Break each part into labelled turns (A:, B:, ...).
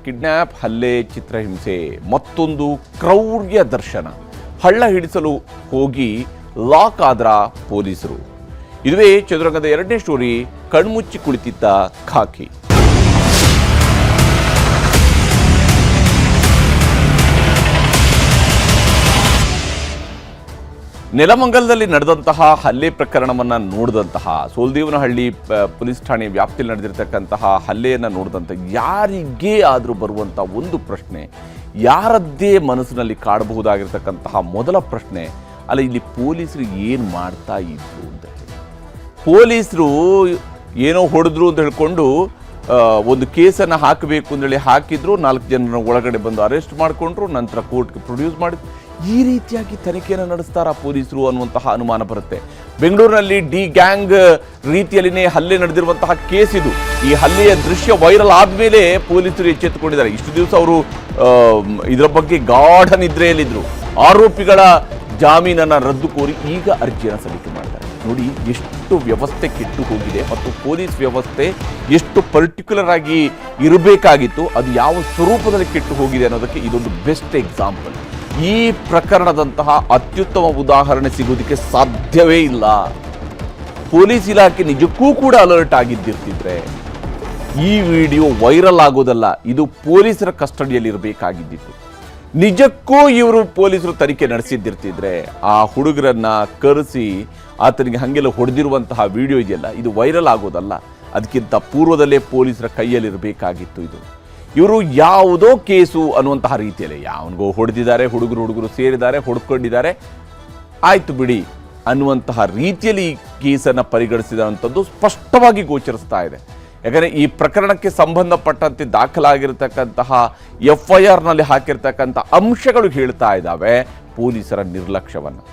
A: Kidnap, ಹಲ್ಲೆ, ಚಿತ್ರಹಿಂಸೆ, ಮತ್ತೊಂದು ಕ್ರೌರ್ಯ ದರ್ಶನ. ಹಳ್ಳ ಹಿಡಿಸಲು ಹೋಗಿ ಲಾಕ್ ಆದ್ರ ಪೊಲೀಸರು. ಇದುವೇ ಚದುರಂಗದ ಎರಡನೇ ಸ್ಟೋರಿ, ಕಣ್ಮುಚ್ಚಿ ಕುಳಿತಿದ್ದ ಖಾಕಿ. ನೆಲಮಂಗಲದಲ್ಲಿ ನಡೆದಂತಹ ಹಲ್ಲೆ ಪ್ರಕರಣವನ್ನು ನೋಡಿದಂತಹ, ಸೋಲ್ದೇವನಹಳ್ಳಿ ಪೊಲೀಸ್ ಠಾಣೆ ವ್ಯಾಪ್ತಿಯಲ್ಲಿ ನಡೆದಿರ್ತಕ್ಕಂತಹ ಹಲ್ಲೆಯನ್ನು ನೋಡಿದಂಥ ಯಾರಿಗೇ ಆದರೂ ಬರುವಂಥ ಒಂದು ಪ್ರಶ್ನೆ, ಯಾರದ್ದೇ ಮನಸ್ಸಿನಲ್ಲಿ ಕಾಡಬಹುದಾಗಿರ್ತಕ್ಕಂತಹ ಮೊದಲ ಪ್ರಶ್ನೆ, ಅಲ್ಲ ಇಲ್ಲಿ ಪೊಲೀಸರು ಏನು ಮಾಡ್ತಾ ಇದ್ರು ಅಂತ ಹೇಳಿ. ಪೊಲೀಸರು ಏನೋ ಹೊಡೆದ್ರು ಅಂತ ಹೇಳ್ಕೊಂಡು ಒಂದು ಕೇಸನ್ನು ಹಾಕಬೇಕು ಅಂತೇಳಿ ಹಾಕಿದ್ರು, 4 ಜನರನ್ನ ಒಳಗಡೆ ಬಂದು ಅರೆಸ್ಟ್ ಮಾಡಿಕೊಂಡ್ರು, ನಂತರ ಕೋರ್ಟ್ಗೆ ಪ್ರೊಡ್ಯೂಸ್ ಮಾಡಿದ್ರು. ಈ ರೀತಿಯಾಗಿ ತನಿಖೆಯನ್ನು ನಡೆಸ್ತಾರಾ ಪೊಲೀಸರು ಅನ್ನುವಂತಹ ಅನುಮಾನ ಬರುತ್ತೆ. ಬೆಂಗಳೂರಿನಲ್ಲಿ ಡಿ ಗ್ಯಾಂಗ್ ರೀತಿಯಲ್ಲಿನೇ ಹಲ್ಲೆ ನಡೆದಿರುವಂತಹ ಕೇಸ್ ಇದು. ಈ ಹಲ್ಲೆಯ ದೃಶ್ಯ ವೈರಲ್ ಆದಮೇಲೆ ಪೊಲೀಸರು ಎಚ್ಚೆತ್ತುಕೊಂಡಿದ್ದಾರೆ. ಇಷ್ಟು ದಿವಸ ಅವರು ಇದರ ಬಗ್ಗೆ ಗಾಢ ನಿದ್ರೆಯಲ್ಲಿದ್ದರು. ಆರೋಪಿಗಳ ಜಾಮೀನನ್ನು ರದ್ದು ಕೋರಿ ಈಗ ಅರ್ಜಿಯನ್ನು ಸಲ್ಲಿಕೆ ಮಾಡಿದ್ದಾರೆ. ನೋಡಿ ಎಷ್ಟು ವ್ಯವಸ್ಥೆ ಕೆಟ್ಟು ಹೋಗಿದೆ ಮತ್ತು ಪೊಲೀಸ್ ವ್ಯವಸ್ಥೆ ಎಷ್ಟು ಪರ್ಟಿಕ್ಯುಲರ್ ಆಗಿ ಇರಬೇಕಾಗಿತ್ತು, ಅದು ಯಾವ ಸ್ವರೂಪದಲ್ಲಿ ಕೆಟ್ಟು ಹೋಗಿದೆ ಅನ್ನೋದಕ್ಕೆ ಇದೊಂದು ಬೆಸ್ಟ್ ಎಕ್ಸಾಂಪಲ್. ಈ ಪ್ರಕರಣದಂತಹ ಅತ್ಯುತ್ತಮ ಉದಾಹರಣೆ ಸಿಗೋದಕ್ಕೆ ಸಾಧ್ಯವೇ ಇಲ್ಲ. ಪೊಲೀಸ್ ಇಲಾಖೆ ನಿಜಕ್ಕೂ ಕೂಡ ಅಲರ್ಟ್ ಆಗಿದ್ದಿರ್ತಿದ್ರೆ ಈ ವಿಡಿಯೋ ವೈರಲ್ ಆಗೋದಲ್ಲ, ಇದು ಪೊಲೀಸರ ಕಸ್ಟಡಿಯಲ್ಲಿ ಇರಬೇಕಾಗಿದ್ದಿತ್ತು. ನಿಜಕ್ಕೂ ಇವರು ಪೊಲೀಸರು ತನಿಖೆ ನಡೆಸಿದ್ದಿರ್ತಿದ್ರೆ ಆ ಹುಡುಗರನ್ನ ಕರೆಸಿ ಆತನಿಗೆ ಹಾಗೆಲ್ಲ ಹೊಡೆದಿರುವಂತಹ ವಿಡಿಯೋ ಇದೆಯಲ್ಲ, ಇದು ವೈರಲ್ ಆಗೋದಲ್ಲ, ಅದಕ್ಕಿಂತ ಪೂರ್ವದಲ್ಲೇ ಪೊಲೀಸರ ಕೈಯಲ್ಲಿರಬೇಕಾಗಿತ್ತು. ಇದು ಇವರು ಯಾವುದೋ ಕೇಸು ಅನ್ನುವಂತಹ ರೀತಿಯಲ್ಲಿ ಯಾವನಿಗೋ ಹೊಡೆದಿದ್ದಾರೆ, ಹುಡುಗರು ಸೇರಿದ್ದಾರೆ, ಹೊಡ್ಕೊಂಡಿದ್ದಾರೆ, ಆಯ್ತು ಬಿಡಿ ಅನ್ನುವಂತಹ ರೀತಿಯಲ್ಲಿ ಈ ಕೇಸನ್ನು ಪರಿಗಣಿಸಿದಂಥದ್ದು ಸ್ಪಷ್ಟವಾಗಿ ಗೋಚರಿಸ್ತಾ ಇದೆ. ಯಾಕಂದರೆ ಈ ಪ್ರಕರಣಕ್ಕೆ ಸಂಬಂಧಪಟ್ಟಂತೆ ದಾಖಲಾಗಿರ್ತಕ್ಕಂತಹ FIRನಲ್ಲಿ ಹಾಕಿರ್ತಕ್ಕಂಥ ಅಂಶಗಳು ಹೇಳ್ತಾ ಇದ್ದಾವೆ ಪೊಲೀಸರ ನಿರ್ಲಕ್ಷ್ಯವನ್ನು.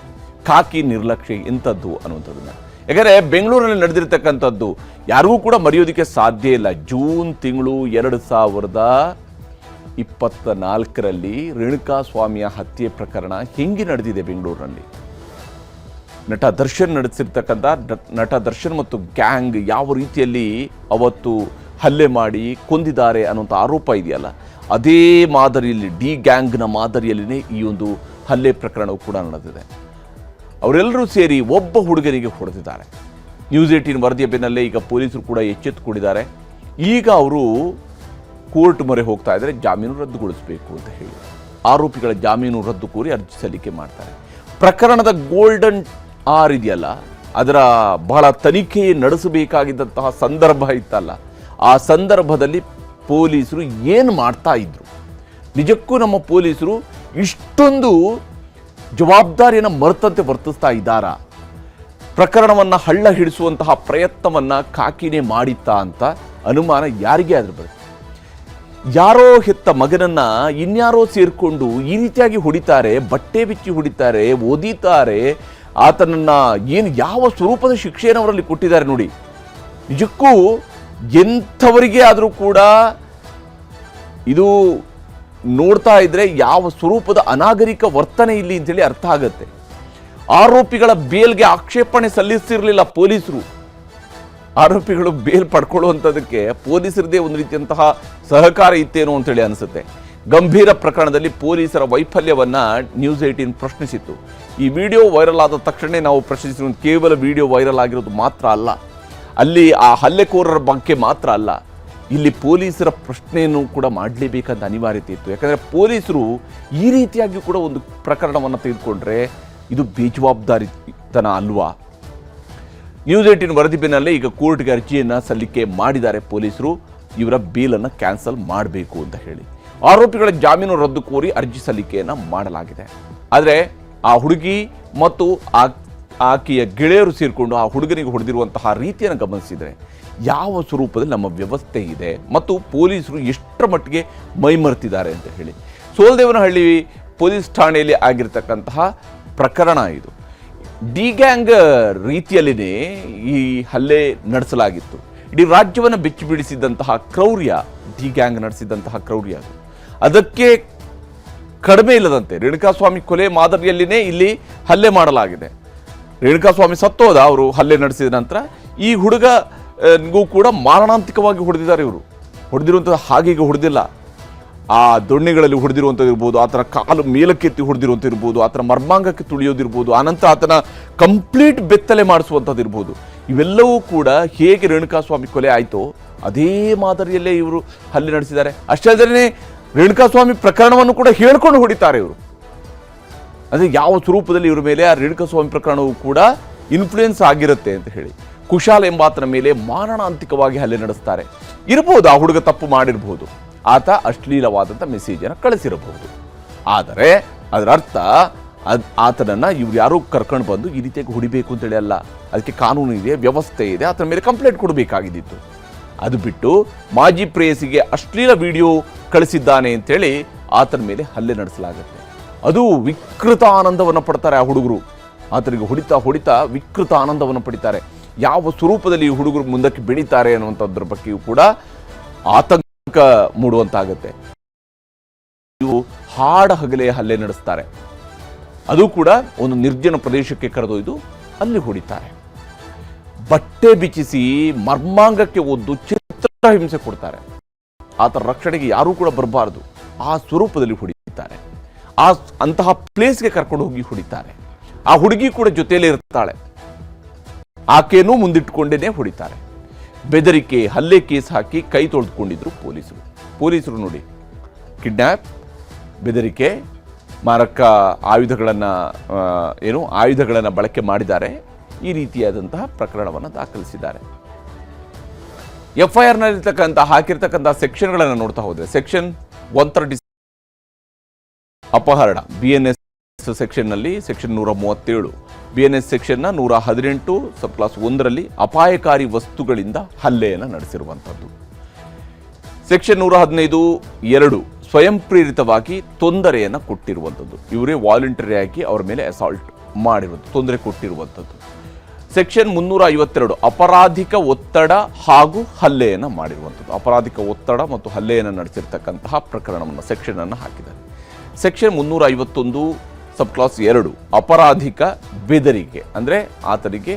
A: ಖಾಕಿ ನಿರ್ಲಕ್ಷ್ಯ ಎಂಥದ್ದು ಅನ್ನುವಂಥದ್ದನ್ನು. ಯಾಕಂದರೆ ಬೆಂಗಳೂರಿನಲ್ಲಿ ನಡೆದಿರ್ತಕ್ಕಂಥದ್ದು ಯಾರಿಗೂ ಕೂಡ ಮರೆಯೋದಕ್ಕೆ ಸಾಧ್ಯ ಇಲ್ಲ. ಜೂನ್ ತಿಂಗಳು 2024ರಲ್ಲಿ ರೇಣುಕಾಸ್ವಾಮಿಯ ಹತ್ಯೆ ಪ್ರಕರಣ ಹೆಂಗೆ ನಡೆದಿದೆ ಬೆಂಗಳೂರಿನಲ್ಲಿ. ನಟ ದರ್ಶನ್ ನಡೆಸಿರ್ತಕ್ಕಂಥ ನಟ ದರ್ಶನ್ ಮತ್ತು ಗ್ಯಾಂಗ್ ಯಾವ ರೀತಿಯಲ್ಲಿ ಅವತ್ತು ಹಲ್ಲೆ ಮಾಡಿ ಕೊಂದಿದ್ದಾರೆ ಅನ್ನುವಂಥ ಆರೋಪ ಇದೆಯಲ್ಲ, ಅದೇ ಮಾದರಿಯಲ್ಲಿ ಡಿ ಗ್ಯಾಂಗ್ನ ಮಾದರಿಯಲ್ಲಿನೇ ಈ ಒಂದು ಹಲ್ಲೆ ಪ್ರಕರಣವು ಕೂಡ ನಡೆದಿದೆ. ಅವರೆಲ್ಲರೂ ಸೇರಿ ಒಬ್ಬ ಹುಡುಗನಿಗೆ ಹೊಡೆದಿದ್ದಾರೆ. ನ್ಯೂಸ್ 18 ವರದಿಯ ಬೆನ್ನಲ್ಲೇ ಈಗ ಪೊಲೀಸರು ಕೂಡ ಎಚ್ಚೆತ್ತುಕೊಂಡಿದ್ದಾರೆ. ಈಗ ಅವರು ಕೋರ್ಟ್ ಮೊರೆ ಹೋಗ್ತಾ ಇದ್ದಾರೆ, ಜಾಮೀನು ರದ್ದುಗೊಳಿಸಬೇಕು ಅಂತ ಹೇಳಿ ಆರೋಪಿಗಳ ಜಾಮೀನು ರದ್ದು ಕೋರಿ ಅರ್ಜಿ ಸಲ್ಲಿಕೆ ಮಾಡ್ತಾರೆ. ಪ್ರಕರಣದ ಗೋಲ್ಡನ್ ಆರ್ ಇದೆಯಲ್ಲ, ಅದರ ಬಹಳ ತನಿಖೆ ನಡೆಸಬೇಕಾಗಿದ್ದಂತಹ ಸಂದರ್ಭ ಇತ್ತಲ್ಲ, ಆ ಸಂದರ್ಭದಲ್ಲಿ ಪೊಲೀಸರು ಏನು ಮಾಡ್ತಾ ಇದ್ರು? ನಿಜಕ್ಕೂ ನಮ್ಮ ಪೊಲೀಸರು ಇಷ್ಟೊಂದು ಜವಾಬ್ದಾರಿಯನ್ನು ಮರೆತಂತೆ ವರ್ತಿಸ್ತಾ ಇದ್ದಾರಾ? ಪ್ರಕರಣವನ್ನು ಹಳ್ಳ ಹಿಡಿಸುವಂತಹ ಪ್ರಯತ್ನವನ್ನು ಖಾಕಿನೇ ಮಾಡಿತ್ತಾ ಅಂತ ಅನುಮಾನ ಯಾರಿಗೇ ಆದರೂ ಬರುತ್ತೆ. ಯಾರೋ ಹೆತ್ತ ಮಗನನ್ನು ಇನ್ಯಾರೋ ಸೇರಿಕೊಂಡು ಈ ರೀತಿಯಾಗಿ ಹೊಡಿತಾರೆ, ಬಟ್ಟೆ ಬಿಚ್ಚಿ ಹೊಡಿತಾರೆ, ಓದಿತಾರೆ, ಆತನನ್ನು ಯಾವ ಸ್ವರೂಪದ ಶಿಕ್ಷೆಯನ್ನು ಅವರಲ್ಲಿ ಕೊಟ್ಟಿದ್ದಾರೆ ನೋಡಿ. ನಿಜಕ್ಕೂ ಎಂಥವರಿಗೆ ಆದರೂ ಕೂಡ ಇದು ನೋಡ್ತಾ ಇದ್ರೆ ಯಾವ ಸ್ವರೂಪದ ಅನಾಗರಿಕ ವರ್ತನೆ ಇಲ್ಲಿ ಅಂತೇಳಿ ಅರ್ಥ ಆಗುತ್ತೆ. ಆರೋಪಿಗಳ ಬೇಲ್ಗೆ ಆಕ್ಷೇಪಣೆ ಸಲ್ಲಿಸಿರಲಿಲ್ಲ ಪೊಲೀಸರು. ಆರೋಪಿಗಳು ಬೇಲ್ ಪಡ್ಕೊಳ್ಳುವಂಥದ್ದಕ್ಕೆ ಪೊಲೀಸರದೇ ಒಂದು ರೀತಿಯಂತಹ ಸಹಕಾರ ಇತ್ತೇನೋ ಅಂತೇಳಿ ಅನಿಸುತ್ತೆ. ಗಂಭೀರ ಪ್ರಕರಣದಲ್ಲಿ ಪೊಲೀಸರ ವೈಫಲ್ಯವನ್ನು ನ್ಯೂಸ್ 18 ಪ್ರಶ್ನಿಸಿತ್ತು. ಈ ವಿಡಿಯೋ ವೈರಲ್ ಆದ ತಕ್ಷಣ ನಾವು ಪ್ರಶ್ನಿಸಿರೋದು ಕೇವಲ ವಿಡಿಯೋ ವೈರಲ್ ಆಗಿರೋದು ಮಾತ್ರ ಅಲ್ಲ, ಅಲ್ಲಿ ಆ ಹಲ್ಲೆಕೋರರ ಬಗ್ಗೆ ಮಾತ್ರ ಅಲ್ಲ, ಇಲ್ಲಿ ಪೊಲೀಸರ ಪ್ರಶ್ನೆಯನ್ನು ಕೂಡ ಮಾಡಲೇಬೇಕಂತ ಅನಿವಾರ್ಯತೆ ಇತ್ತು. ಯಾಕಂದರೆ ಪೊಲೀಸರು ಈ ರೀತಿಯಾಗಿ ಕೂಡ ಒಂದು ಪ್ರಕರಣವನ್ನು ತೆಗೆದುಕೊಂಡ್ರೆ ಇದು ಬೇಜವಾಬ್ದಾರಿತನ ಅಲ್ವಾ? ನ್ಯೂಸ್ 18 ವರದಿ ಬೆನ್ನಲ್ಲೇ ಈಗ ಕೋರ್ಟ್ಗೆ ಅರ್ಜಿಯನ್ನು ಸಲ್ಲಿಕೆ ಮಾಡಿದ್ದಾರೆ ಪೊಲೀಸರು, ಇವರ ಬೇಲನ್ನು ಕ್ಯಾನ್ಸಲ್ ಮಾಡಬೇಕು ಅಂತ ಹೇಳಿ. ಆರೋಪಿಗಳ ಜಾಮೀನು ರದ್ದು ಕೋರಿ ಅರ್ಜಿ ಸಲ್ಲಿಕೆಯನ್ನು ಮಾಡಲಾಗಿದೆ. ಆದರೆ ಆ ಹುಡುಗಿ ಮತ್ತು ಆಕೆಯ ಗೆಳೆಯರು ಸೇರಿಕೊಂಡು ಆ ಹುಡುಗನಿಗೆ ಹೊಡೆದಿರುವಂತಹ ರೀತಿಯನ್ನು ಗಮನಿಸಿದರೆ ಯಾವ ಸ್ವರೂಪದಲ್ಲಿ ನಮ್ಮ ವ್ಯವಸ್ಥೆ ಇದೆ ಮತ್ತು ಪೊಲೀಸರು ಎಷ್ಟರ ಮಟ್ಟಿಗೆ ಮೈಮರೆತಿದ್ದಾರೆ ಅಂತ ಹೇಳಿ. ಸೋಲ್ದೇವನಹಳ್ಳಿ ಪೊಲೀಸ್ ಠಾಣೆಯಲ್ಲಿ ಆಗಿರ್ತಕ್ಕಂತಹ ಪ್ರಕರಣ ಇದು. ಡಿ ಗ್ಯಾಂಗ್ ರೀತಿಯಲ್ಲಿನೇ ಈ ಹಲ್ಲೆ ನಡೆಸಲಾಗಿತ್ತು. ಇಡೀ ರಾಜ್ಯವನ್ನು ಬೆಚ್ಚಿ ಬೀಳಿಸಿದಂತಹ ಕ್ರೌರ್ಯ, ಡಿ ಗ್ಯಾಂಗ್ ನಡೆಸಿದಂತಹ ಕ್ರೌರ್ಯ, ಅದಕ್ಕೆ ಕಡಿಮೆ ಇಲ್ಲದಂತೆ ರೇಣುಕಾಸ್ವಾಮಿ ಕೊಲೆ ಮಾದರಿಯಲ್ಲಿನೇ ಇಲ್ಲಿ ಹಲ್ಲೆ ಮಾಡಲಾಗಿದೆ. ರೇಣುಕಾಸ್ವಾಮಿ ಸತ್ತೋದ, ಅವರು ಹಲ್ಲೆ ನಡೆಸಿದ ನಂತರ ಈ ಹುಡುಗನಿಗೂ ಕೂಡ ಮಾರಣಾಂತಿಕವಾಗಿ ಹೊಡೆದಿದ್ದಾರೆ. ಇವರು ಹೊಡೆದಿರುವಂಥದ್ದು ಹಾಗೆ ಹೊಡೆದಿಲ್ಲ, ಆ ದೊಣ್ಣೆಗಳಲ್ಲಿ ಹೊಡೆದಿರುವಂಥದ್ದು ಇರ್ಬೋದು, ಆತನ ಕಾಲು ಮೇಲಕ್ಕೆತ್ತಿ ಹೊಡೆದಿರುವಂಥ ಇರ್ಬೋದು, ಆತನ ಮರ್ಮಾಂಗಕ್ಕೆ ತುಳಿಯೋದಿರ್ಬೋದು, ಆನಂತರ ಆತನ ಕಂಪ್ಲೀಟ್ ಬೆತ್ತಲೆ ಮಾಡಿಸುವಂಥದ್ದು ಇರ್ಬೋದು. ಇವೆಲ್ಲವೂ ಕೂಡ ಹೇಗೆ ರೇಣುಕಾಸ್ವಾಮಿ ಕೊಲೆ ಆಯಿತೋ ಅದೇ ಮಾದರಿಯಲ್ಲೇ ಇವರು ಹಲ್ಲೆ ನಡೆಸಿದ್ದಾರೆ. ಅಷ್ಟೇ ಅಲ್ಲದೆ ರೇಣುಕಾಸ್ವಾಮಿ ಪ್ರಕರಣವನ್ನು ಕೂಡ ಹೇಳ್ಕೊಂಡು ಹೊಡಿತಾರೆ ಇವರು. ಅಂದರೆ ಯಾವ ಸ್ವರೂಪದಲ್ಲಿ ಇವರ ಮೇಲೆ ಆ ರೇಣುಕಾಸ್ವಾಮಿ ಪ್ರಕರಣವೂ ಕೂಡ ಇನ್ಫ್ಲೂಯೆನ್ಸ್ ಆಗಿರುತ್ತೆ ಅಂತ ಹೇಳಿ ಕುಶಾಲ್ ಎಂಬಾತನ ಮೇಲೆ ಮಾರಣಾಂತಿಕವಾಗಿ ಹಲ್ಲೆ ನಡೆಸ್ತಾರೆ. ಇರಬಹುದು ಆ ಹುಡುಗ ತಪ್ಪು ಮಾಡಿರಬಹುದು, ಆತ ಅಶ್ಲೀಲವಾದಂಥ ಮೆಸೇಜನ್ನು ಕಳಿಸಿರಬಹುದು. ಆದರೆ ಅದರ ಅರ್ಥ ಆತನನ್ನು ಇವ್ರು ಯಾರೂ ಕರ್ಕೊಂಡು ಬಂದು ಈ ರೀತಿಯಾಗಿ ಹೊಡಿಬೇಕು ಅಂತೇಳಿ ಅಲ್ಲ. ಅದಕ್ಕೆ ಕಾನೂನು ಇದೆ, ವ್ಯವಸ್ಥೆ ಇದೆ, ಆತನ ಮೇಲೆ ಕಂಪ್ಲೇಂಟ್ ಕೊಡಬೇಕಾಗಿದ್ದಿತ್ತು. ಅದು ಬಿಟ್ಟು ಮಾಜಿ ಪ್ರೇಯಸಿಗೆ ಅಶ್ಲೀಲ ವಿಡಿಯೋ ಕಳಿಸಿದ್ದಾನೆ ಅಂತೇಳಿ ಆತನ ಮೇಲೆ ಹಲ್ಲೆ ನಡೆಸಲಾಗುತ್ತೆ. ಅದು ವಿಕೃತ ಆನಂದವನ್ನು ಪಡ್ತಾರೆ ಆ ಹುಡುಗರು. ಆತನಿಗೆ ಹೊಡಿತಾ ಹೊಡಿತಾ ವಿಕೃತ ಆನಂದವನ್ನು ಪಡಿತಾರೆ. ಯಾವ ಸ್ವರೂಪದಲ್ಲಿ ಈ ಹುಡುಗರು ಮುಂದಕ್ಕೆ ಬೆಳೀತಾರೆ ಅನ್ನುವಂಥದ್ರ ಬಗ್ಗೆಯೂ ಕೂಡ ಆತಂಕ ಮೂಡುವಂತಾಗುತ್ತೆ. ಇವು ಹಾಡ ಹಗಲೇ ಹಲ್ಲೆ ನಡೆಸ್ತಾರೆ. ಅದು ಕೂಡ ಒಂದು ನಿರ್ಜನ ಪ್ರದೇಶಕ್ಕೆ ಕರೆದೊಯ್ದು ಅಲ್ಲಿ ಹೊಡಿತಾರೆ. ಬಟ್ಟೆ ಬಿಚ್ಚಿಸಿ ಮರ್ಮಾಂಗಕ್ಕೆ ಒದ್ದು ಚಿತ್ರಹಿಂಸೆ ಕೊಡ್ತಾರೆ. ಆತ ರಕ್ಷಣೆಗೆ ಯಾರೂ ಕೂಡ ಬರಬಾರದು ಆ ಸ್ವರೂಪದಲ್ಲಿ ಹೊಡಿತಾರೆ. ಅಂತಹ ಪ್ಲೇಸ್ಗೆ ಕರ್ಕೊಂಡು ಹೋಗಿ ಹೊಡಿತಾರೆ. ಆ ಹುಡುಗಿ ಕೂಡ ಜೊತೆಯಲ್ಲೇ ಇರ್ತಾಳೆ, ಆಕೆನೂ ಮುಂದಿಟ್ಟುಕೊಂಡೇನೆ ಹೊಡಿತಾರೆ. ಬೆದರಿಕೆ ಹಲ್ಲೆ ಕೇಸ್ ಹಾಕಿ ಕೈ ತೊಳೆದುಕೊಂಡಿದ್ರು ಪೊಲೀಸರು ನೋಡಿ, ಕಿಡ್ನ್ಯಾಪ್, ಬೆದರಿಕೆ, ಮಾರಕ ಆಯುಧಗಳನ್ನು ಬಳಕೆ ಮಾಡಿದ್ದಾರೆ. ಈ ರೀತಿಯಾದಂತಹ ಪ್ರಕರಣವನ್ನು ದಾಖಲಿಸಿದ್ದಾರೆ. FIR ಹಾಕಿರ್ತಕ್ಕಂಥ ಸೆಕ್ಷನ್ಗಳನ್ನು ನೋಡ್ತಾ ಹೋದ್ರೆ ಸೆಕ್ಷನ್ 130 ಅಪಹರಣ, BNS ಸೆಕ್ಷನ್ನಲ್ಲಿ ಸೆಕ್ಷನ್ 137, BNS ಸೆಕ್ಷನ್ನ 118 ಸಬ್ಕ್ಲಾಸ್ 1ರಲ್ಲಿ ಅಪಾಯಕಾರಿ ವಸ್ತುಗಳಿಂದ ಹಲ್ಲೆಯನ್ನು ನಡೆಸಿರುವಂಥದ್ದು. ಸೆಕ್ಷನ್ 115(2) ಸ್ವಯಂ ಪ್ರೇರಿತವಾಗಿ ತೊಂದರೆಯನ್ನು ಕೊಟ್ಟಿರುವಂಥದ್ದು. ಇವರೇ ವಾಲಂಟರಿ ಆಗಿ ಅವರ ಮೇಲೆ ಅಸಾಲ್ಟ್ ಮಾಡಿರುವುದು, ತೊಂದರೆ ಕೊಟ್ಟಿರುವಂಥದ್ದು. ಸೆಕ್ಷನ್ 352 ಅಪರಾಧಿಕ ಒತ್ತಡ ಹಾಗೂ ಹಲ್ಲೆಯನ್ನು ಮಾಡಿರುವಂಥದ್ದು. ಅಪರಾಧಿಕ ಒತ್ತಡ ಮತ್ತು ಹಲ್ಲೆಯನ್ನು ನಡೆಸಿರ್ತಕ್ಕಂತಹ ಪ್ರಕರಣವನ್ನು ಸೆಕ್ಷನ್ ಅನ್ನು ಹಾಕಿದ್ದಾರೆ. ಸೆಕ್ಷನ್ 351 ಸಬ್ಕ್ಲಾಸ್ 2 ಅಪರಾಧಿಕ ಬೆದರಿಕೆ, ಅಂದರೆ ಆತನಿಗೆ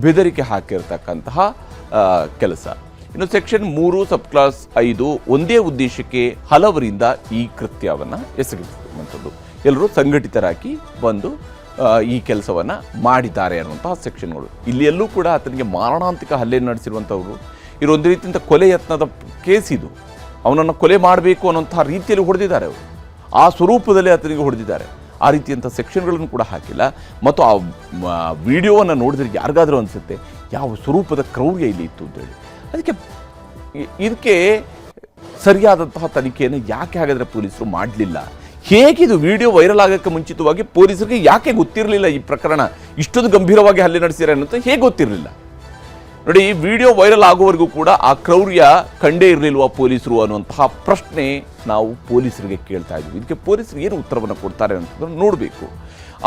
A: ಬೆದರಿಕೆ ಹಾಕಿರ್ತಕ್ಕಂತಹ ಕೆಲಸ. ಇನ್ನು ಸೆಕ್ಷನ್ 3 ಸಬ್ಕ್ಲಾಸ್ 5 ಒಂದೇ ಉದ್ದೇಶಕ್ಕೆ ಹಲವರಿಂದ ಈ ಕೃತ್ಯವನ್ನು ಎಸಗಿಸುವಂಥದ್ದು. ಎಲ್ಲರೂ ಸಂಘಟಿತರಾಗಿ ಬಂದು ಈ ಕೆಲಸವನ್ನು ಮಾಡಿದ್ದಾರೆ ಅನ್ನುವಂತಹ ಸೆಕ್ಷನ್ಗಳು. ಇಲ್ಲಿ ಎಲ್ಲೂ ಕೂಡ ಆತನಿಗೆ ಮಾರಣಾಂತಿಕ ಹಲ್ಲೆ ನಡೆಸಿರುವಂಥವ್ರು. ಇದೊಂದು ರೀತಿಯಿಂದ ಕೊಲೆ ಯತ್ನದ ಕೇಸ್ ಇದು. ಅವನನ್ನು ಕೊಲೆ ಮಾಡಬೇಕು ಅನ್ನುವಂತಹ ರೀತಿಯಲ್ಲಿ ಹೊಡೆದಿದ್ದಾರೆ ಅವರು. ಆ ಸ್ವರೂಪದಲ್ಲಿ ಆತನಿಗೆ ಹೊಡೆದಿದ್ದಾರೆ. ಆ ರೀತಿಯಂಥ ಸೆಕ್ಷನ್ಗಳನ್ನು ಕೂಡ ಹಾಕಿಲ್ಲ. ಮತ್ತು ಆ ವಿಡಿಯೋವನ್ನು ನೋಡಿದ್ರೆ ಯಾರಿಗಾದರೂ ಅನಿಸುತ್ತೆ ಯಾವ ಸ್ವರೂಪದ ಕ್ರೌರ್ಯ ಇಲ್ಲಿ ಇತ್ತು ಅಂತೇಳಿ. ಇದಕ್ಕೆ ಸರಿಯಾದಂತಹ ತನಿಖೆಯನ್ನು ಯಾಕೆ ಹಾಗಾದರೆ ಪೊಲೀಸರು ಮಾಡಲಿಲ್ಲ? ಹೇಗಿದು ವಿಡಿಯೋ ವೈರಲ್ ಆಗೋಕ್ಕೆ ಮುಂಚಿತವಾಗಿ ಪೊಲೀಸರಿಗೆ ಯಾಕೆ ಗೊತ್ತಿರಲಿಲ್ಲ ಈ ಪ್ರಕರಣ ಇಷ್ಟೊಂದು ಗಂಭೀರವಾಗಿ ಹಲ್ಲೆ ನಡೆಸಿದ್ದಾರೆ ಅನ್ನೋದು ಹೇಗೆ ಗೊತ್ತಿರಲಿಲ್ಲ? ನೋಡಿ, ಈ ವಿಡಿಯೋ ವೈರಲ್ ಆಗುವವರೆಗೂ ಕೂಡ ಆ ಕ್ರೌರ್ಯ ಕಂಡೇ ಇರಲಿಲ್ವಾ ಪೊಲೀಸರು ಅನ್ನುವಂತಹ ಪ್ರಶ್ನೆ ನಾವು ಪೊಲೀಸರಿಗೆ ಕೇಳ್ತಾ ಇದ್ವಿ. ಇದಕ್ಕೆ ಪೊಲೀಸರು ಏನು ಉತ್ತರವನ್ನು ಕೊಡ್ತಾರೆ ಅನ್ನೋದನ್ನು ನೋಡಬೇಕು.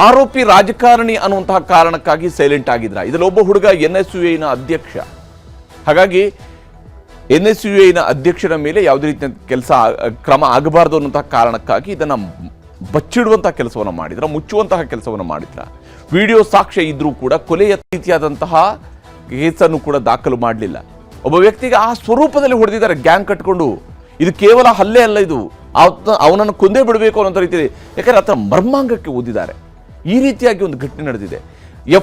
A: ಆರೋಪಿ ರಾಜಕಾರಣಿ ಅನ್ನುವಂತಹ ಕಾರಣಕ್ಕಾಗಿ ಸೈಲೆಂಟ್ ಆಗಿದ್ರ. ಇದರಲ್ಲಿ ಒಬ್ಬ ಹುಡುಗ NSUIನ ಅಧ್ಯಕ್ಷ. ಹಾಗಾಗಿ NSUIನ ಅಧ್ಯಕ್ಷರ ಮೇಲೆ ಯಾವುದೇ ರೀತಿಯ ಕ್ರಮ ಆಗಬಾರ್ದು ಅನ್ನುವಂತಹ ಕಾರಣಕ್ಕಾಗಿ ಇದನ್ನು ಬಚ್ಚಿಡುವಂತಹ ಕೆಲಸವನ್ನು ಮಾಡಿದ್ರ, ಮುಚ್ಚುವಂತಹ ಕೆಲಸವನ್ನು ಮಾಡಿದ್ರ. ವಿಡಿಯೋ ಸಾಕ್ಷ್ಯ ಇದ್ರೂ ಕೂಡ ಕೊಲೆಯ ರೀತಿಯಾದಂತಹ ಕೇಸನ್ನು ಕೂಡ ದಾಖಲು ಮಾಡಲಿಲ್ಲ. ಒಬ್ಬ ವ್ಯಕ್ತಿಗೆ ಆ ಸ್ವರೂಪದಲ್ಲಿ ಹೊಡೆದಿದ್ದಾರೆ ಗ್ಯಾಂಗ್ ಕಟ್ಕೊಂಡು. ಇದು ಕೇವಲ ಹಲ್ಲೆ ಅಲ್ಲ, ಇದು ಅವನನ್ನು ಕೊಂದೇ ಬಿಡಬೇಕು ಅನ್ನೋ ರೀತಿಯಲ್ಲಿ. ಯಾಕಂದರೆ ಆತ ಮರ್ಮಾಂಗಕ್ಕೆ ಓದಿದ್ದಾರೆ. ಈ ರೀತಿಯಾಗಿ ಒಂದು ಘಟನೆ ನಡೆದಿದೆ.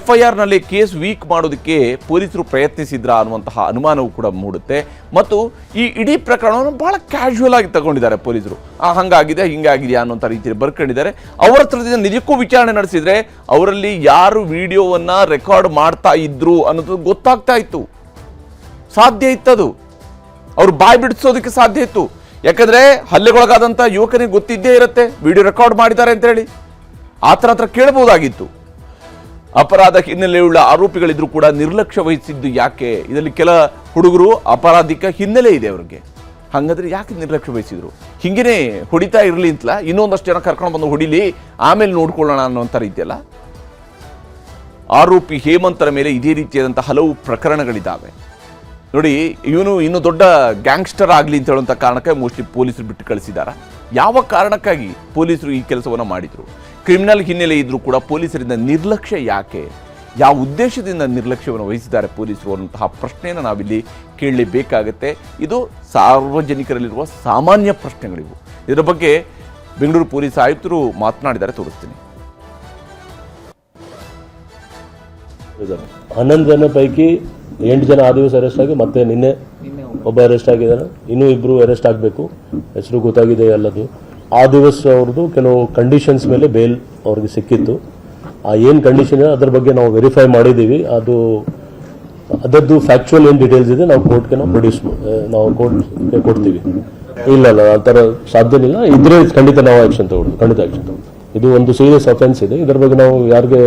A: FIRನಲ್ಲಿ ಕೇಸ್ ವೀಕ್ ಮಾಡೋದಕ್ಕೆ ಪೊಲೀಸರು ಪ್ರಯತ್ನಿಸಿದ್ರ ಅನ್ನುವಂತಹ ಅನುಮಾನವೂ ಕೂಡ ಮೂಡುತ್ತೆ. ಮತ್ತು ಈ ಇಡೀ ಪ್ರಕರಣವನ್ನು ಬಹಳ ಕ್ಯಾಶುವಲ್ ಆಗಿ ತಗೊಂಡಿದ್ದಾರೆ ಪೊಲೀಸರು. ಹಂಗಾಗಿದೆ ಹಿಂಗಾಗಿದೆಯಾ ಅನ್ನೋಂಥ ರೀತಿಯಲ್ಲಿ ಬರ್ಕೊಂಡಿದ್ದಾರೆ. ಅವರ ಹತ್ರದಿಂದ ನಿಜಕ್ಕೂ ವಿಚಾರಣೆ ನಡೆಸಿದ್ರೆ ಅವರಲ್ಲಿ ಯಾರು ವಿಡಿಯೋವನ್ನು ರೆಕಾರ್ಡ್ ಮಾಡ್ತಾ ಇದ್ರು ಅನ್ನೋದು ಗೊತ್ತಾಗ್ತಾ ಇತ್ತು, ಸಾಧ್ಯ ಇತ್ತದು. ಅವರು ಬಾಯಿ ಬಿಡಿಸೋದಕ್ಕೆ ಸಾಧ್ಯ ಇತ್ತು. ಯಾಕಂದ್ರೆ ಹಲ್ಲೆಗೊಳಗಾದಂಥ ಯುವಕನಿಗೆ ಗೊತ್ತಿದ್ದೇ ಇರುತ್ತೆ ವಿಡಿಯೋ ರೆಕಾರ್ಡ್ ಮಾಡಿದ್ದಾರೆ ಅಂತ ಹೇಳಿ. ಆತನ ಹತ್ರ ಕೇಳಬಹುದಾಗಿತ್ತು. ಅಪರಾಧ ಹಿನ್ನೆಲೆಯುಳ್ಳ ಆರೋಪಿಗಳಿದ್ರು ಕೂಡ ನಿರ್ಲಕ್ಷ್ಯ ವಹಿಸಿದ್ದು ಯಾಕೆ? ಇದರಲ್ಲಿ ಕೆಲ ಹುಡುಗರು ಅಪರಾಧಿಕ ಹಿನ್ನೆಲೆ ಇದೆ ಅವರಿಗೆ. ಹಾಗಾದ್ರೆ ಯಾಕೆ ನಿರ್ಲಕ್ಷ್ಯ ವಹಿಸಿದ್ರು? ಹಿಂಗೇನೆ ಹೊಡಿತಾ ಇರಲಿ ಅಂತಲ್ಲ, ಇನ್ನೊಂದಷ್ಟು ಜನ ಕರ್ಕೊಂಡು ಬಂದು ಹೊಡಿಲಿ, ಆಮೇಲೆ ನೋಡ್ಕೊಳ್ಳೋಣ ಅನ್ನುವಂಥ ರೀತಿಯಲ್ಲ. ಆರೋಪಿ ಹೇಮಂತರ ಮೇಲೆ ಇದೇ ರೀತಿಯಾದಂಥ ಹಲವು ಪ್ರಕರಣಗಳಿದ್ದಾವೆ. ನೋಡಿ, ಇವನು ಇನ್ನೂ ದೊಡ್ಡ ಗ್ಯಾಂಗ್ಸ್ಟರ್ ಆಗಲಿ ಅಂತ ಹೇಳುವಂಥ ಕಾರಣಕ್ಕೆ ಮೋಸ್ಟ್ಲಿ ಪೊಲೀಸರು ಬಿಟ್ಟು ಕಳಿಸಿದಾರ. ಯಾವ ಕಾರಣಕ್ಕಾಗಿ ಪೊಲೀಸರು ಈ ಕೆಲಸವನ್ನು ಮಾಡಿದ್ರು? ಕ್ರಿಮಿನಲ್ ಹಿನ್ನೆಲೆ ಇದ್ರೂ ಕೂಡ ಪೊಲೀಸರಿಂದ ನಿರ್ಲಕ್ಷ್ಯ ಯಾಕೆ? ಯಾವ ಉದ್ದೇಶದಿಂದ ನಿರ್ಲಕ್ಷ್ಯವನ್ನು ವಹಿಸಿದ್ದಾರೆ ಪೊಲೀಸರು ಅನ್ನುವಂತಹ ಪ್ರಶ್ನೆಯನ್ನು ನಾವಿಲ್ಲಿ ಕೇಳಲೇಬೇಕಾಗತ್ತೆ. ಇದು ಸಾರ್ವಜನಿಕರಲ್ಲಿರುವ ಸಾಮಾನ್ಯ ಪ್ರಶ್ನೆಗಳಿವು. ಇದರ ಬಗ್ಗೆ ಬೆಂಗಳೂರು ಪೊಲೀಸ್ ಆಯುಕ್ತರು ಮಾತನಾಡಿದ್ದಾರೆ, ತೋರಿಸ್ತೀನಿ.
B: 11 ಜನ ಪೈಕಿ 8 ಜನ ಆ ದಿವಸ ಅರೆಸ್ಟ್ ಆಗಿ ಮತ್ತೆ ನಿನ್ನೆ ಒಬ್ಬ ಅರೆಸ್ಟ್ ಆಗಿದ್ದಾನೆ. ಇನ್ನೂ 2 ಅರೆಸ್ಟ್ ಆಗಬೇಕು. ಹೆಸರು ಗೊತ್ತಾಗಿದೆ ಎಲ್ಲದು. ಆ ದಿವಸ ಅವ್ರದ್ದು ಕೆಲವು ಕಂಡೀಷನ್ಸ್ ಮೇಲೆ ಬೇಲ್ ಅವ್ರಿಗೆ ಸಿಕ್ಕಿತ್ತು. ಆ ಏನು ಕಂಡೀಷನ್ ಇದೆ ಅದರ ಬಗ್ಗೆ ನಾವು ವೆರಿಫೈ ಮಾಡಿದ್ದೀವಿ. ಅದರದ್ದು ಫ್ಯಾಕ್ಚುಯಲ್ ಏನು ಡೀಟೇಲ್ಸ್ ಇದೆ ನಾವು ಕೋರ್ಟ್ಗೆ ನಾವು ಕೋರ್ಟ್ಗೆ ಕೊಡ್ತೀವಿ. ಇಲ್ಲ ಆ ಥರ ಸಾಧ್ಯನೇ ಇಲ್ಲ. ಇದ್ರೆ ಖಂಡಿತ ನಾವು ಆ್ಯಕ್ಷನ್ ತಗೊಳ್ತೀವಿ. ಇದು ಒಂದು ಸೀರಿಯಸ್ ಅಫೆನ್ಸ್ ಇದೆ. ಇದರ ಬಗ್ಗೆ ನಾವು ಯಾರಿಗೆ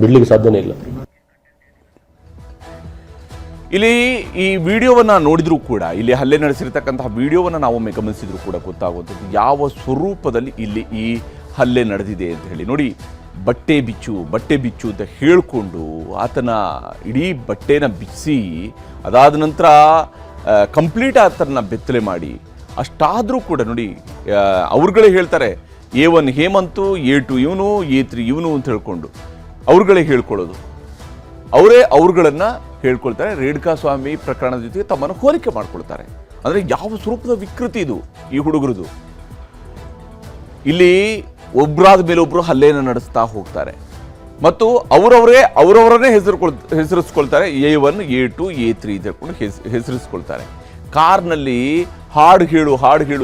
B: ಬಿಡ್ಲಿಕ್ಕೆ ಸಾಧ್ಯನೇ ಇಲ್ಲ.
A: ಇಲ್ಲಿ ಈ ವಿಡಿಯೋವನ್ನ ನೋಡಿದ್ರೂ ಕೂಡ, ಇಲ್ಲಿ ಹಲ್ಲೆ ನಡೆಸಿರ್ತಕ್ಕಂತಹ ವಿಡಿಯೋವನ್ನ ನಾವೊಮ್ಮೆ ಗಮನಿಸಿದ್ರು ಕೂಡ ಗೊತ್ತಾಗುವಂಥದ್ದು ಯಾವ ಸ್ವರೂಪದಲ್ಲಿ ಇಲ್ಲಿ ಈ ಹಲ್ಲೆ ನಡೆದಿದೆ ಅಂತ ಹೇಳಿ. ನೋಡಿ, ಬಟ್ಟೆ ಬಿಚ್ಚು ಅಂತ ಹೇಳಿಕೊಂಡು ಆತನ ಇಡೀ ಬಟ್ಟೆನ ಬಿಚ್ಚಿ ಅದಾದ ನಂತರ ಕಂಪ್ಲೀಟ್ ಆತನ ಬೆತ್ತಲೆ ಮಾಡಿ, ಅಷ್ಟಾದರೂ ಕೂಡ ನೋಡಿ ಅವ್ರುಗಳೇ ಹೇಳ್ತಾರೆ A1 ಹೇಮಂತು, A2 ಇವನು, A3 ಇವನು ಅಂತ ಹೇಳ್ಕೊಂಡು ಅವ್ರುಗಳೇ ಹೇಳ್ಕೊಳ್ಳೋದು. ಅವ್ರುಗಳನ್ನು ಹೇಳ್ಕೊಳ್ತಾರೆ. ರೇಣುಕಾ ಸ್ವಾಮಿ ಪ್ರಕರಣದ ಜೊತೆಗೆ ತಮ್ಮನ್ನು ಹೋಲಿಕೆ ಮಾಡ್ಕೊಳ್ತಾರೆ. ಅಂದರೆ ಯಾವ ಸ್ವರೂಪದ ವಿಕೃತಿ ಇದು ಈ ಹುಡುಗರದು. ಇಲ್ಲಿ ಒಬ್ಬರಾದ ಮೇಲೆ ಒಬ್ಬರು ಹಲ್ಲೆಯನ್ನು ನಡೆಸ್ತಾ ಹೋಗ್ತಾರೆ ಮತ್ತು ಅವರವರನ್ನೇ ಹೆಸರಿಸ್ಕೊಳ್ತಾರೆ. A1, A2, A3 ಅಂತ ಹೇಳ್ಕೊಂಡು ಹೆಸರಿಸ್ಕೊಳ್ತಾರೆ. ಕಾರ್ನಲ್ಲಿ ಹಾಡು ಹೇಳು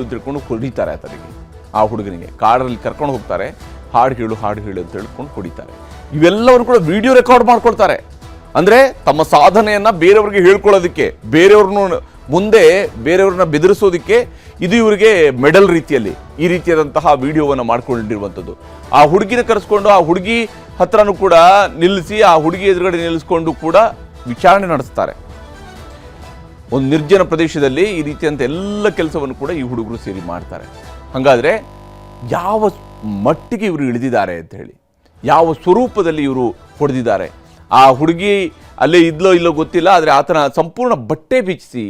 A: ಅಂತ ಹೇಳ್ಕೊಂಡು ಹೊಡಿತಾರೆ ಆತನಿಗೆ, ಆ ಹುಡುಗನಿಗೆ. ಕಾರಲ್ಲಿ ಕರ್ಕೊಂಡು ಹೋಗ್ತಾರೆ, ಹಾಡು ಹೇಳು ಅಂತ ಹೇಳ್ಕೊಂಡು ಹೊಡಿತಾರೆ. ಇವೆಲ್ಲವನ್ನು ಕೂಡ ವಿಡಿಯೋ ರೆಕಾರ್ಡ್ ಮಾಡ್ಕೊಳ್ತಾರೆ. ಅಂದರೆ ತಮ್ಮ ಸಾಧನೆಯನ್ನು ಬೇರೆಯವ್ರಿಗೆ ಹೇಳ್ಕೊಳ್ಳೋದಕ್ಕೆ, ಬೇರೆಯವ್ರನ್ನ ಬೆದರಿಸೋದಕ್ಕೆ ಇದು ಇವರಿಗೆ ಮೆಡಲ್ ರೀತಿಯಲ್ಲಿ ಈ ರೀತಿಯಾದಂತಹ ವಿಡಿಯೋವನ್ನು ಮಾಡ್ಕೊಂಡಿರುವಂಥದ್ದು. ಆ ಹುಡುಗಿನ ಕರೆಸ್ಕೊಂಡು ಆ ಹುಡುಗಿ ಹತ್ರನೂ ಕೂಡ ನಿಲ್ಲಿಸಿ, ಆ ಹುಡುಗಿ ಎದುರುಗಡೆ ನಿಲ್ಲಿಸ್ಕೊಂಡು ಕೂಡ ವಿಚಾರಣೆ ನಡೆಸ್ತಾರೆ. ಒಂದು ನಿರ್ಜನ ಪ್ರದೇಶದಲ್ಲಿ ಈ ರೀತಿಯಂಥ ಎಲ್ಲ ಕೆಲಸವನ್ನು ಕೂಡ ಈ ಹುಡುಗರು ಸೇರಿ ಮಾಡ್ತಾರೆ. ಹಾಗಾದರೆ ಯಾವ ಮಟ್ಟಿಗೆ ಇವರು ಇಳಿದಿದ್ದಾರೆ ಅಂತ ಹೇಳಿ, ಯಾವ ಸ್ವರೂಪದಲ್ಲಿ ಇವರು ಹೊಡೆದಿದ್ದಾರೆ. ಆ ಹುಡುಗಿ ಅಲ್ಲೇ ಇಲ್ಲೋ ಗೊತ್ತಿಲ್ಲ, ಆದರೆ ಆತನ ಸಂಪೂರ್ಣ ಬಟ್ಟೆ ಬಿಚ್ಚಿಸಿ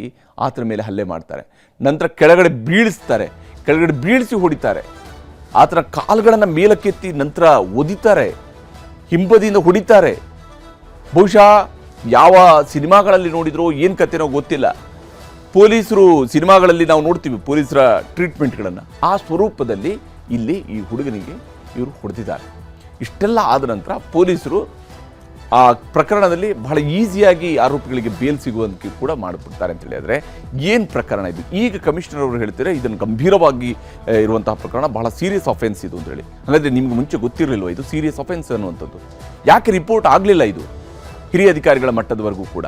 A: ಆತನ ಮೇಲೆ ಹಲ್ಲೆ ಮಾಡ್ತಾರೆ. ನಂತರ ಕೆಳಗಡೆ ಬೀಳಿಸಿ ಹೊಡಿತಾರೆ. ಆತನ ಕಾಲುಗಳನ್ನು ಮೇಲಕ್ಕೆತ್ತಿ ನಂತರ ಒದಿತಾರೆ, ಹಿಂಬದಿಯಿಂದ ಹೊಡಿತಾರೆ. ಬಹುಶಃ ಯಾವ ಸಿನಿಮಾಗಳಲ್ಲಿ ನೋಡಿದ್ರೋ ಏನು ಕಥೆನೋ ಗೊತ್ತಿಲ್ಲ. ಪೊಲೀಸರು ಸಿನಿಮಾಗಳಲ್ಲಿ ನಾವು ನೋಡ್ತೀವಿ ಪೊಲೀಸರ ಟ್ರೀಟ್ಮೆಂಟ್ಗಳನ್ನು, ಆ ಸ್ವರೂಪದಲ್ಲಿ ಇಲ್ಲಿ ಈ ಹುಡುಗನಿಗೆ ಇವರು ಹೊಡೆದಿದ್ದಾರೆ. ಇಷ್ಟೆಲ್ಲ ಆದ ನಂತರ ಪೊಲೀಸರು ಆ ಪ್ರಕರಣದಲ್ಲಿ ಬಹಳ ಈಸಿಯಾಗಿ ಆರೋಪಿಗಳಿಗೆ ಬೇಲ್ ಸಿಗುವಂತೆ ಕೂಡ ಮಾಡಿಬಿಡ್ತಾರೆ ಅಂತ ಹೇಳಿದ್ರೆ ಏನು ಪ್ರಕರಣ ಇದು? ಈಗ ಕಮಿಷನರ್ ಅವರು ಹೇಳ್ತಾರೆ ಇದನ್ನು ಗಂಭೀರವಾಗಿ ಇರುವಂತಹ ಪ್ರಕರಣ, ಬಹಳ ಸೀರಿಯಸ್ ಅಫೆನ್ಸ್ ಇದು ಅಂತ ಹೇಳಿ. ಹಾಗಾದರೆ ನಿಮ್ಗೆ ಮುಂಚೆ ಗೊತ್ತಿರಲಿಲ್ವ ಇದು ಸೀರಿಯಸ್ ಅಫೆನ್ಸ್ ಅನ್ನುವಂಥದ್ದು? ಯಾಕೆ ರಿಪೋರ್ಟ್ ಆಗಲಿಲ್ಲ ಇದು ಹಿರಿಯ ಅಧಿಕಾರಿಗಳ ಮಟ್ಟದವರೆಗೂ ಕೂಡ?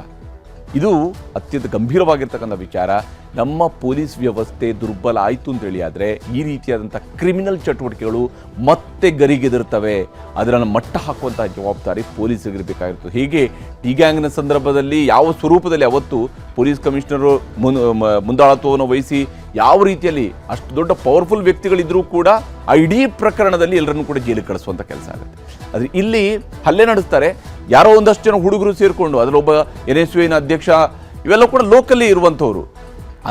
A: ಇದು ಅತ್ಯಂತ ಗಂಭೀರವಾಗಿರ್ತಕ್ಕಂಥ ವಿಚಾರ. ನಮ್ಮ ಪೊಲೀಸ್ ವ್ಯವಸ್ಥೆ ದುರ್ಬಲ ಆಯಿತು ಅಂತೇಳಿ ಆದರೆ ಈ ರೀತಿಯಾದಂಥ ಕ್ರಿಮಿನಲ್ ಚಟುವಟಿಕೆಗಳು ಮತ್ತೆ ಗರಿಗೆದರ್ತವೆ. ಅದನ್ನು ಮಟ್ಟ ಹಾಕುವಂತಹ ಜವಾಬ್ದಾರಿ ಪೊಲೀಸರಿಗಿರಬೇಕಾಗಿರ್ತದೆ. ಹೀಗೆ ಟಿ ಗ್ಯಾಂಗ್ನ ಸಂದರ್ಭದಲ್ಲಿ ಯಾವ ಸ್ವರೂಪದಲ್ಲಿ ಅವತ್ತು ಪೊಲೀಸ್ ಕಮಿಷನರು ಮುಂದಾಳತ್ವವನ್ನು ವಹಿಸಿ ಯಾವ ರೀತಿಯಲ್ಲಿ ಅಷ್ಟು ದೊಡ್ಡ ಪವರ್ಫುಲ್ ವ್ಯಕ್ತಿಗಳಿದ್ರೂ ಕೂಡ ಆ ಇಡೀ ಪ್ರಕರಣದಲ್ಲಿ ಎಲ್ಲರನ್ನೂ ಕೂಡ ಜೈಲಿಗೆ ಕಳಿಸುವಂಥ ಕೆಲಸ ಆಗುತ್ತೆ. ಆದರೆ ಇಲ್ಲಿ ಹಲ್ಲೆ ನಡೆಸ್ತಾರೆ. ಯಾರೋ ಒಂದಷ್ಟು ಜನ ಹುಡುಗರು ಸೇರಿಕೊಂಡು, ಅದರೊಬ್ಬ NSUನ ಅಧ್ಯಕ್ಷ, ಇವೆಲ್ಲ ಕೂಡ ಲೋಕಲ್ಲಿ ಇರುವಂಥವ್ರು.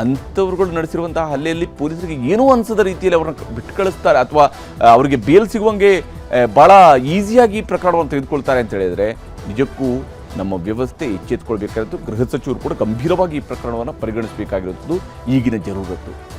A: ಅಂಥವ್ರುಗಳು ನಡೆಸಿರುವಂತಹ ಹಲ್ಲೆಯಲ್ಲಿ ಪೊಲೀಸರಿಗೆ ಏನೂ ಅನಿಸದ ರೀತಿಯಲ್ಲಿ ಅವ್ರನ್ನ ಬಿಟ್ಟು ಕಳಿಸ್ತಾರೆ ಅಥವಾ ಅವರಿಗೆ ಬೇಲ್ ಸಿಗುವಂಗೆ ಭಾಳ ಈಸಿಯಾಗಿ ಈ ಪ್ರಕರಣವನ್ನು ತೆಗೆದುಕೊಳ್ತಾರೆ ಅಂತ ಹೇಳಿದರೆ ನಿಜಕ್ಕೂ ನಮ್ಮ ವ್ಯವಸ್ಥೆ ಎಚ್ಚೆತ್ತುಕೊಳ್ಬೇಕಾಗಿತ್ತು. ಗೃಹ ಸಚಿವರು ಕೂಡ ಗಂಭೀರವಾಗಿ ಈ ಪ್ರಕರಣವನ್ನು ಪರಿಗಣಿಸಬೇಕಾಗಿರುವುದು ಈಗಿನ ಜರೂರತ್ತು.